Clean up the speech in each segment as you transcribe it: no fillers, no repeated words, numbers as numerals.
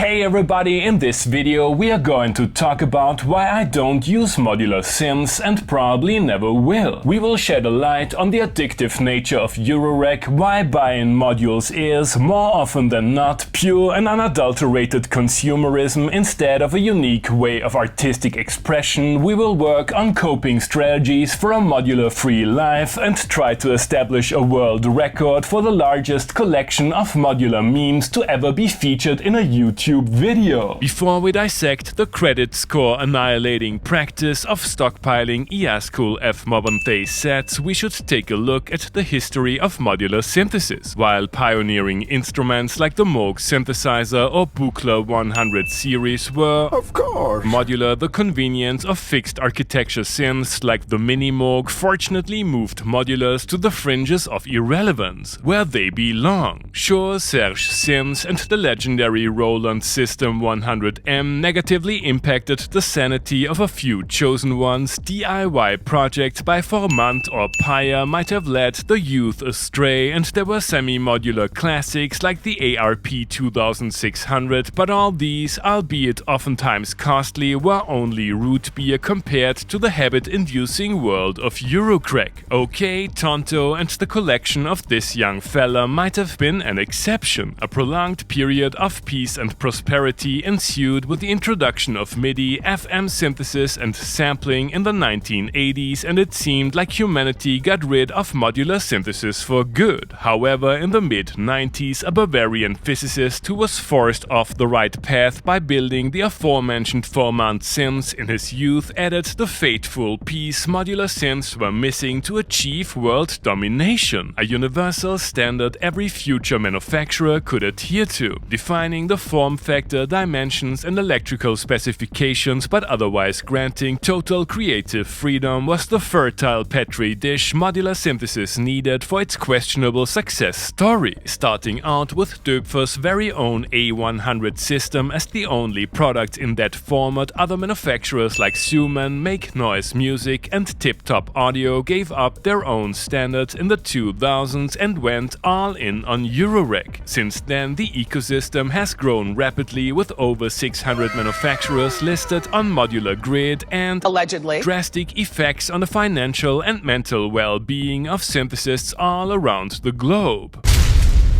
Hey everybody, in this video we are going to talk about why I don't use modular synths and probably never will. We will shed a light on the addictive nature of Eurorack, why buying modules is, more often than not, pure and unadulterated consumerism instead of a unique way of artistic expression. We will work on coping strategies for a modular-free life and try to establish a world record for the largest collection of modular memes to ever be featured in a YouTube video. Before we dissect the credit score annihilating practice of stockpiling EASCool F-Modern sets, we should take a look at the history of modular synthesis. While pioneering instruments like the Moog synthesizer or Buchla 100 series were, of course, modular, the convenience of fixed architecture synths like the Mini Moog fortunately moved modulars to the fringes of irrelevance, where they belong. Sure, Serge synths and the legendary Roland System 100M negatively impacted the sanity of a few chosen ones. DIY projects by Formant or Paya might have led the youth astray, and there were semi-modular classics like the ARP 2600, but all these, albeit oftentimes costly, were only root beer compared to the habit-inducing world of Eurocrack. Okay, Tonto and the collection of this young fella might have been an exception. A prolonged period of peace and prosperity ensued with the introduction of MIDI, FM synthesis and sampling in the 1980s, and it seemed like humanity got rid of modular synthesis for good. However, in the mid-90s, a Bavarian physicist who was forced off the right path by building the aforementioned Formant synths in his youth added the fateful piece modular synths were missing to achieve world domination, a universal standard every future manufacturer could adhere to, defining the form factor, dimensions and electrical specifications, but otherwise granting total creative freedom, was the fertile petri dish modular synthesis needed for its questionable success story, starting out with Doepfer's very own A100 system as the only product in that format. Other manufacturers like Suman, Make Noise Music and Tip Top Audio gave up their own standards in the 2000s and went all in on Eurorack. Since then, the ecosystem has grown rapidly with over 600 manufacturers listed on Modular Grid and allegedly drastic effects on the financial and mental well-being of synthesists all around the globe.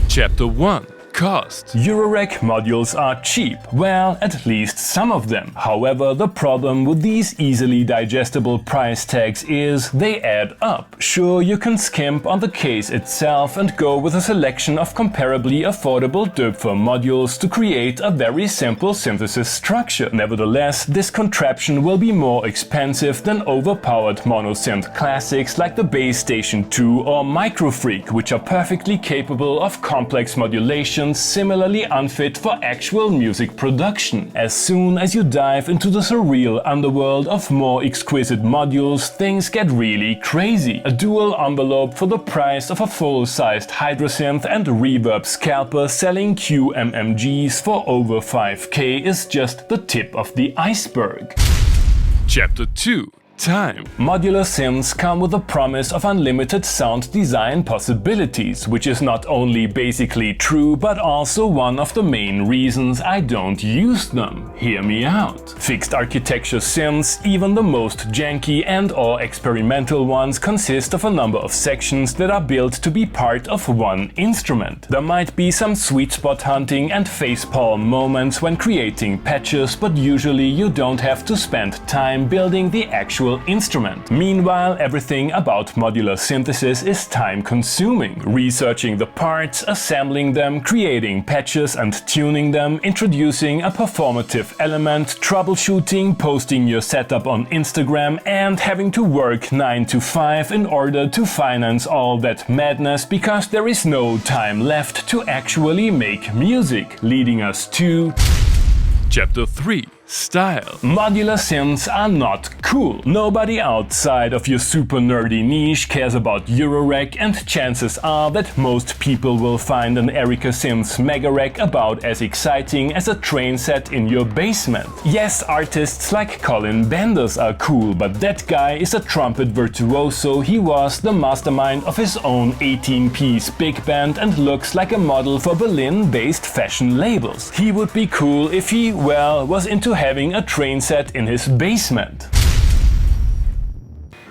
Chapter 1. Cost. Eurorack modules are cheap, well, at least some of them. However, the problem with these easily digestible price tags is they add up. Sure, you can skimp on the case itself and go with a selection of comparably affordable Doepfer modules to create a very simple synthesis structure. Nevertheless, this contraption will be more expensive than overpowered monosynth classics like the Base Station 2 or Microfreak, which are perfectly capable of complex modulation, similarly unfit for actual music production. As soon as you dive into the surreal underworld of more exquisite modules, things get really crazy. A dual envelope for the price of a full-sized Hydrosynth and reverb scalper selling QMMGs for over 5K is just the tip of the iceberg. Chapter 2. Time. Modular synths come with a promise of unlimited sound design possibilities, which is not only basically true, but also one of the main reasons I don't use them. Hear me out. Fixed architecture synths, even the most janky and/or experimental ones, consist of a number of sections that are built to be part of one instrument. There might be some sweet spot hunting and facepalm moments when creating patches, but usually you don't have to spend time building the actual instrument. Meanwhile, everything about modular synthesis is time-consuming. Researching the parts, assembling them, creating patches and tuning them, introducing a performative element, troubleshooting, posting your setup on Instagram, and having to work 9 to 5 in order to finance all that madness because there is no time left to actually make music, leading us to Chapter 3. style. Modular synths are not cool. Nobody outside of your super nerdy niche cares about Eurorack, and chances are that most people will find an Erica Synths Mega Rack about as exciting as a train set in your basement. Yes, artists like Colin Benders are cool, but that guy is a trumpet virtuoso. He was the mastermind of his own 18-piece big band and looks like a model for Berlin-based fashion labels. He would be cool if he, well, was into having a train set in his basement.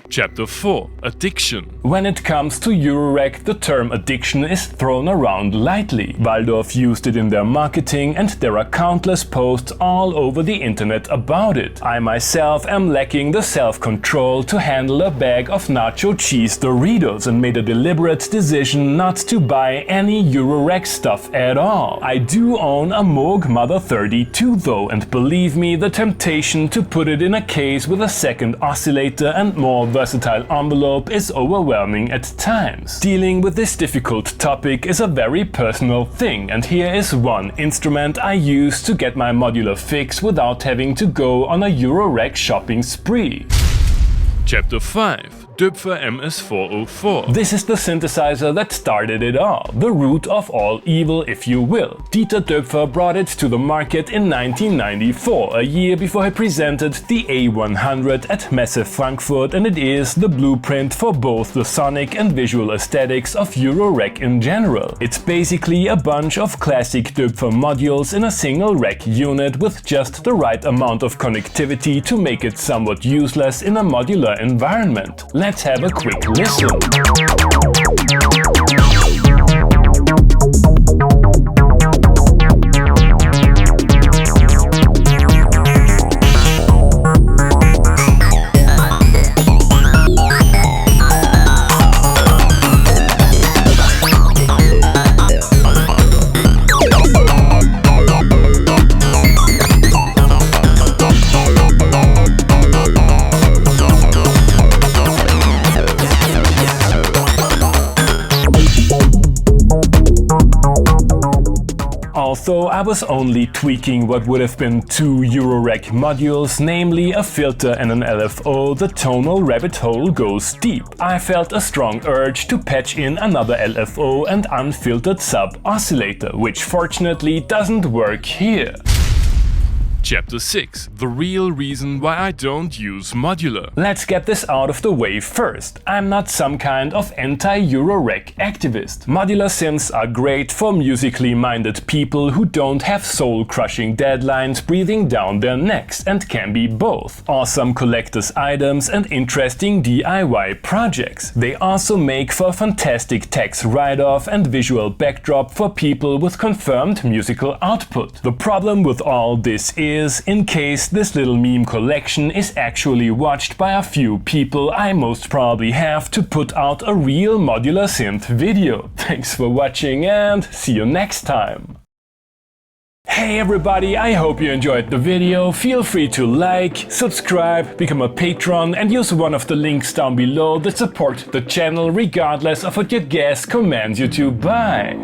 Chapter 4: Addiction. When it comes to Eurorack, the term addiction is thrown around lightly. Waldorf used it in their marketing, and there are countless posts all over the internet about it. I myself am lacking the self-control to handle a bag of nacho cheese Doritos and made a deliberate decision not to buy any Eurorack stuff at all. I do own a Moog Mother 32 though, and believe me, the temptation to put it in a case with a second oscillator and more versatile envelope is overwhelming at times. Dealing with this difficult topic is a very personal thing, and here is one instrument I use to get my modular fix without having to go on a Eurorack shopping spree. Chapter 5: Döpfer MS-404. This is the synthesizer that started it all, the root of all evil, if you will. Dieter Doepfer brought it to the market in 1994, a year before he presented the A100 at Messe Frankfurt, and it is the blueprint for both the sonic and visual aesthetics of Eurorack in general. It's basically a bunch of classic Doepfer modules in a single rack unit with just the right amount of connectivity to make it somewhat useless in a modular environment. Let's have a quick listen. Although I was only tweaking what would have been two Eurorack modules, namely a filter and an LFO, the tonal rabbit hole goes deep. I felt a strong urge to patch in another LFO and unfiltered sub-oscillator, which fortunately doesn't work here. Chapter 6: The real reason why I don't use modular. Let's get this out of the way first. I'm not some kind of anti-Eurorack activist. Modular synths are great for musically minded people who don't have soul-crushing deadlines breathing down their necks, and can be both awesome collector's items and interesting DIY projects. They also make for a fantastic tax write-off and visual backdrop for people with confirmed musical output. The problem with all this is, in case this little meme collection is actually watched by a few people, I most probably have to put out a real modular synth video. Thanks for watching and see you next time. Hey everybody, I hope you enjoyed the video. Feel free to like, subscribe, become a patron and use one of the links down below that support the channel regardless of what your gas commands you to buy.